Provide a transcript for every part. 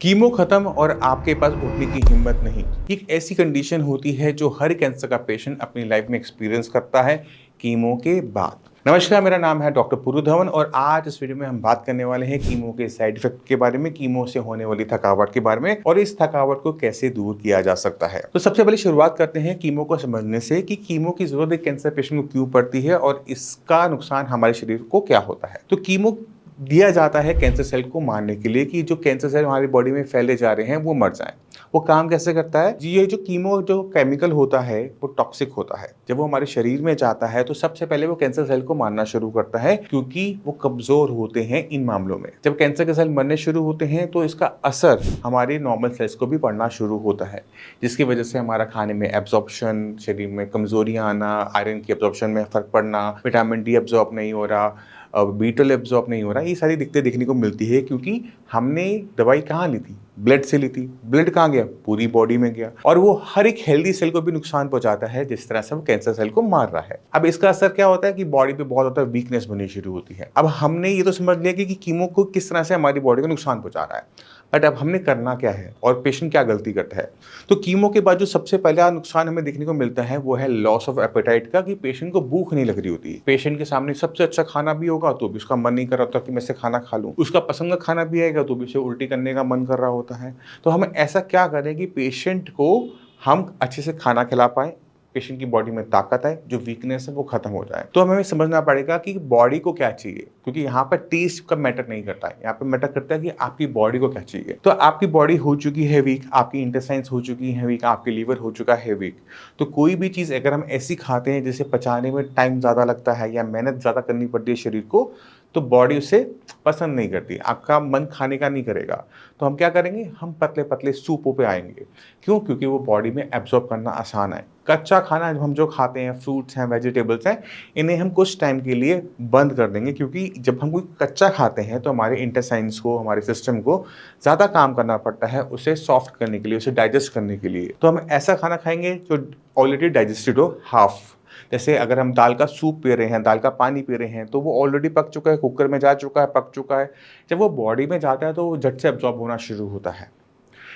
Chemo खत्म और आपके पास उठने की हिम्मत नहीं। एक ऐसी कंडीशन होती है जो हर कैंसर का पेशेंट अपनी लाइफ में एक्सपीरियंस करता है कीमो के बाद। नमस्कार, मेरा नाम है डॉक्टर पुरु धवन और आज इस वीडियो में हम बात करने वाले हैं कीमो के साइड इफेक्ट के बारे में, कीमो से होने वाली थकावट के बारे में और इस थकावट को कैसे दूर किया जा सकता है। तो सबसे पहले शुरुआत करते हैं कीमो को समझने से कि कीमो की जरूरत एक कैंसर पेशेंट को क्यों पड़ती है और इसका नुकसान हमारे शरीर को क्या होता है। तो कीमो दिया जाता है कैंसर सेल को मारने के लिए कि जो कैंसर सेल हमारी बॉडी में फैले जा रहे हैं वो मर जाएं। वो काम कैसे करता है जी? ये जो कीमो जो केमिकल होता है वो टॉक्सिक होता है। जब वो हमारे शरीर में जाता है तो सबसे पहले वो कैंसर सेल को मारना शुरू करता है क्योंकि वो कमजोर होते हैं इन मामलों में। जब कैंसर के सेल मरने शुरू होते हैं तो इसका असर हमारे नॉर्मल सेल्स को भी पड़ना शुरू होता है, जिसकी वजह से हमारा खाने में एब्जॉर्प्शन, शरीर में कमजोरियां आना, आयरन की एब्जॉर्प्शन में फर्क पड़ना, विटामिन डी एब्जॉर्ब नहीं हो रहा, B12 एब्जॉर्ब नहीं हो रहा। ये सारी दिक्कतें देखने को मिलती है क्योंकि हमने दवाई कहाँ ली थी? ब्लड से ली थी। ब्लड कहाँ गया? पूरी बॉडी में गया और वो हर एक हेल्दी सेल को भी नुकसान पहुंचाता है जिस तरह से वो कैंसर सेल को मार रहा है। अब इसका असर क्या होता है कि बॉडी पे बहुत ज्यादा वीकनेस बननी शुरू होती है। अब हमने ये तो समझ लिया कि कीमो को किस तरह से हमारी बॉडी को नुकसान पहुंचा रहा है, बट अब हमने करना क्या है और पेशेंट क्या गलती करता है। तो कीमो के बाद जो सबसे पहला नुकसान हमें देखने को मिलता है वो है लॉस ऑफ एपेटाइट का, कि पेशेंट को भूख नहीं लग रही होती। पेशेंट के सामने सबसे अच्छा खाना भी होगा तो भी उसका मन नहीं कर रहा होता कि मैं इसे खाना खा लूं। उसका पसंद का खाना भी आएगा तो भी उसे उल्टी करने का मन कर रहा होता है। तो हम ऐसा क्या करें कि पेशेंट को हम अच्छे से खाना खिला पाएं, पेशेंट की बॉडी में ताकत आए, जो वीकनेस है वो खत्म हो जाए। तो हमें समझना पड़ेगा कि बॉडी को क्या चाहिए, क्योंकि यहाँ पर टेस्ट का मैटर नहीं करता है, यहाँ पे मैटर करता है कि आपकी बॉडी को क्या चाहिए। तो आपकी बॉडी हो चुकी है वीक, आपकी इंटेस्टाइन्स हो चुकी है वीक, आपके लीवर हो चुका है वीक। तो कोई भी चीज़ अगर हम ऐसी खाते हैं जिसे पचाने में टाइम ज़्यादा लगता है या मेहनत ज़्यादा करनी पड़ती है शरीर को, तो बॉडी उसे पसंद नहीं करती, आपका मन खाने का नहीं करेगा। तो हम क्या करेंगे? हम पतले पतले सूपों पे आएंगे। क्यों? क्योंकि वो बॉडी में एब्जॉर्ब करना आसान है। कच्चा खाना हम जो खाते हैं, फ्रूट्स हैं, वेजिटेबल्स हैं, इन्हें हम कुछ टाइम के लिए बंद कर देंगे, क्योंकि जब हम कोई कच्चा खाते हैं तो हमारे इंटेस्टाइन्स को, हमारे सिस्टम को ज़्यादा काम करना पड़ता है उसे सॉफ्ट करने के लिए, उसे डाइजेस्ट करने के लिए। तो हम ऐसा खाना खाएंगे जो ऑलरेडी डाइजेस्टेड हो, हाफ। जैसे अगर हम दाल का सूप पी रहे हैं, दाल का पानी पी रहे हैं, तो वो ऑलरेडी पक चुका है, कुकर में जा चुका है, पक चुका है। जब वो बॉडी में जाता है तो वो झट से एब्जॉर्ब होना शुरू होता है।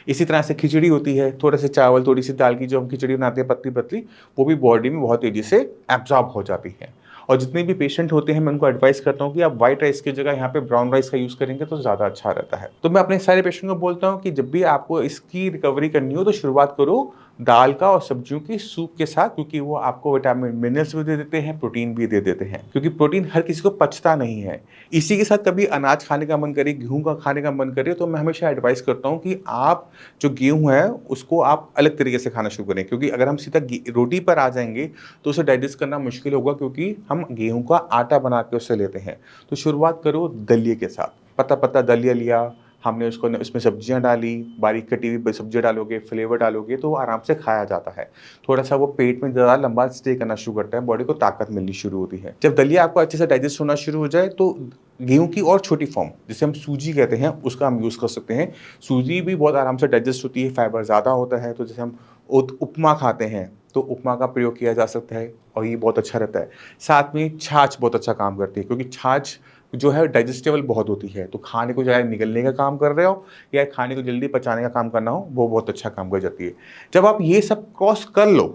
इसी तरह से खिचड़ी होती है, थोड़े से चावल, थोड़ी सी दाल की जो हम खिचड़ी बनाते हैं पतली पतली, वो भी बॉडी में बहुत तेज़ी से एब्जॉर्ब हो जाती है। और जितने भी पेशेंट होते हैं मैं उनको एडवाइस करता हूँ कि आप व्हाइट राइस की जगह यहाँ पे ब्राउन राइस का यूज़ करेंगे तो ज़्यादा अच्छा रहता है। तो मैं अपने सारे पेशेंट को बोलता हूँ कि जब भी आपको इसकी रिकवरी करनी हो तो शुरुआत करो दाल का और सब्जियों की सूप के साथ, क्योंकि वो आपको विटामिन मिनरल्स भी दे देते हैं, प्रोटीन भी दे देते हैं, क्योंकि प्रोटीन हर किसी को पचता नहीं है। इसी के साथ कभी अनाज खाने का मन करे, गेहूं का खाने का मन करे, तो मैं हमेशा एडवाइस करता हूँ कि आप जो गेहूं है उसको आप अलग तरीके से खाना शुरू करें, क्योंकि अगर हम सीधा रोटी पर आ जाएंगे तो उसे डाइजेस्ट करना मुश्किल होगा, क्योंकि हम गेहूं का आटा बना के उससे लेते हैं। तो शुरुआत करो दलिए के साथ। पता पता दलिया लिया हमने, उसको उसमें सब्जियां डाली, बारीक कटी हुई सब्जियां डालोगे, फ्लेवर डालोगे तो वो आराम से खाया जाता है। थोड़ा सा वो पेट में ज़्यादा लंबा स्टे करना शुरू करता है, बॉडी को ताकत मिलनी शुरू होती है। जब दलिया आपको अच्छे से डाइजेस्ट होना शुरू हो जाए तो गेहूं की और छोटी फॉर्म जिसे हम सूजी कहते हैं उसका हम यूज़ कर सकते हैं। सूजी भी बहुत आराम से डाइजेस्ट होती है, फाइबर ज़्यादा होता है। तो जैसे हम उपमा खाते हैं तो उपमा का प्रयोग किया जा सकता है और ये बहुत अच्छा रहता है। साथ में छाछ बहुत अच्छा काम करती है, क्योंकि छाछ जो है डाइजेस्टेबल बहुत होती है। तो खाने को चाहे निगलने का काम कर रहे हो या खाने को जल्दी पचाने का काम करना हो, वो बहुत अच्छा काम कर जाती है। जब आप ये सब क्रॉस कर लो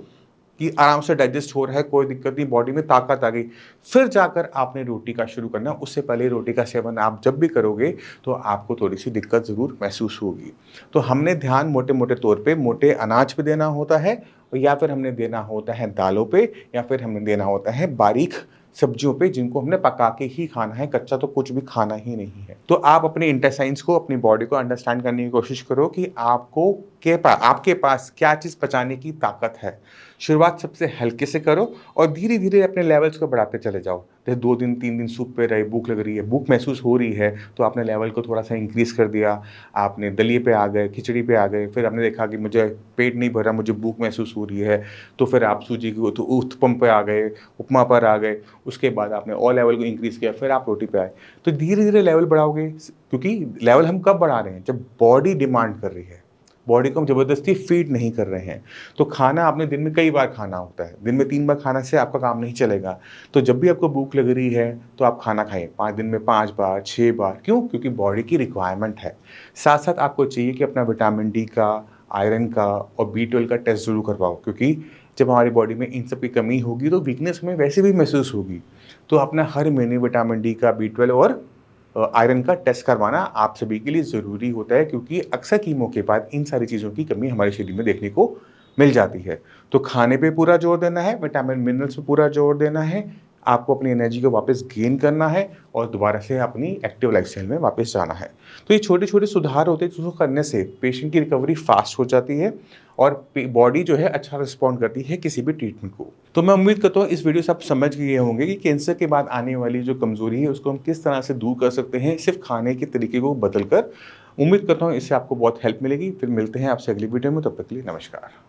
कि आराम से डाइजेस्ट हो रहा है, कोई दिक्कत नहीं, बॉडी में ताकत आ गई, फिर जाकर आपने रोटी का शुरू करना। उससे पहले रोटी का सेवन आप जब भी करोगे तो आपको थोड़ी सी दिक्कत ज़रूर महसूस होगी। तो हमने ध्यान मोटे मोटे तौर पे मोटे अनाज पे देना होता है, या फिर हमने देना होता है दालों पे, या फिर हमें देना होता है बारीक सब्जियों पे, जिनको हमने पका के ही खाना है, कच्चा तो कुछ भी खाना ही नहीं है। तो आप अपने इंटेस्टाइन्स को, अपनी बॉडी को अंडरस्टैंड करने की कोशिश करो कि आपके पास क्या चीज़ पचाने की ताकत है। शुरुआत सबसे हल्के से करो और धीरे धीरे अपने लेवल्स को बढ़ाते चले जाओ। जैसे 2 दिन 3 दिन सूप पे रहे, भूख लग रही है, भूख महसूस हो रही है, तो आपने लेवल को थोड़ा सा इंक्रीज़ कर दिया। आपने दलिए पे आ गए, खिचड़ी पे आ गए, फिर आपने देखा कि मुझे पेट नहीं भर रहा, मुझे भूख महसूस हो रही है, तो फिर आप सूजी की उत्तपम पे आ गए, उपमा पर आ गए। उसके बाद आपने और लेवल को इंक्रीज़ किया, फिर आप रोटी पे आए। तो धीरे धीरे लेवल बढ़ाओगे, क्योंकि लेवल हम कब बढ़ा रहे हैं? जब बॉडी डिमांड कर रही है। बॉडी को हम ज़बरदस्ती फीड नहीं कर रहे हैं। तो खाना आपने दिन में कई बार खाना होता है, दिन में 3 बार खाने से आपका काम नहीं चलेगा। तो जब भी आपको भूख लग रही है, तो आप खाना खाएँ, 5 दिन में 5 बार, 6 बार, क्यों? क्योंकि बॉडी की रिक्वायरमेंट है। साथ-साथ आपको चाहिए कि अपना विटामिन डी का, आयरन का और बी12 का टेस्ट ज़रूर करवाओ, क्योंकि जब हमारी बॉडी में इन सब की कमी होगी, तो वीकनेस हमें वैसे भी महसूस होगी। तो अपना हर महीने विटामिन डी का, बी12 और आयरन का टेस्ट करवाना आप सभी के लिए ज़रूरी होता है, क्योंकि अक्सर कीमो के बाद इन सारी चीज़ों की कमी हमारे शरीर में देखने को मिल जाती है। तो खाने पे पूरा जोर देना है, विटामिन मिनरल्स पे पूरा जोर देना है, आपको अपनी एनर्जी को वापस गेन करना है और दोबारा से अपनी एक्टिव लाइफ़स्टाइल में वापस जाना है। तो ये छोटे-छोटे सुधार होते हैं, जिसको करने से पेशेंट की रिकवरी फ़ास्ट हो जाती है और बॉडी जो है अच्छा रिस्पॉन्ड करती है किसी भी ट्रीटमेंट को। तो मैं उम्मीद करता हूँ इस वीडियो से आप समझ गए होंगे कि कैंसर के बाद आने वाली जो कमज़ोरी है उसको हम किस तरह से दूर कर सकते हैं सिर्फ़ खाने के तरीके को बदल कर। उम्मीद करता हूँ इससे आपको बहुत हेल्प मिलेगी। फिर मिलते हैं आपसे अगली वीडियो में, तब तक के लिए नमस्कार।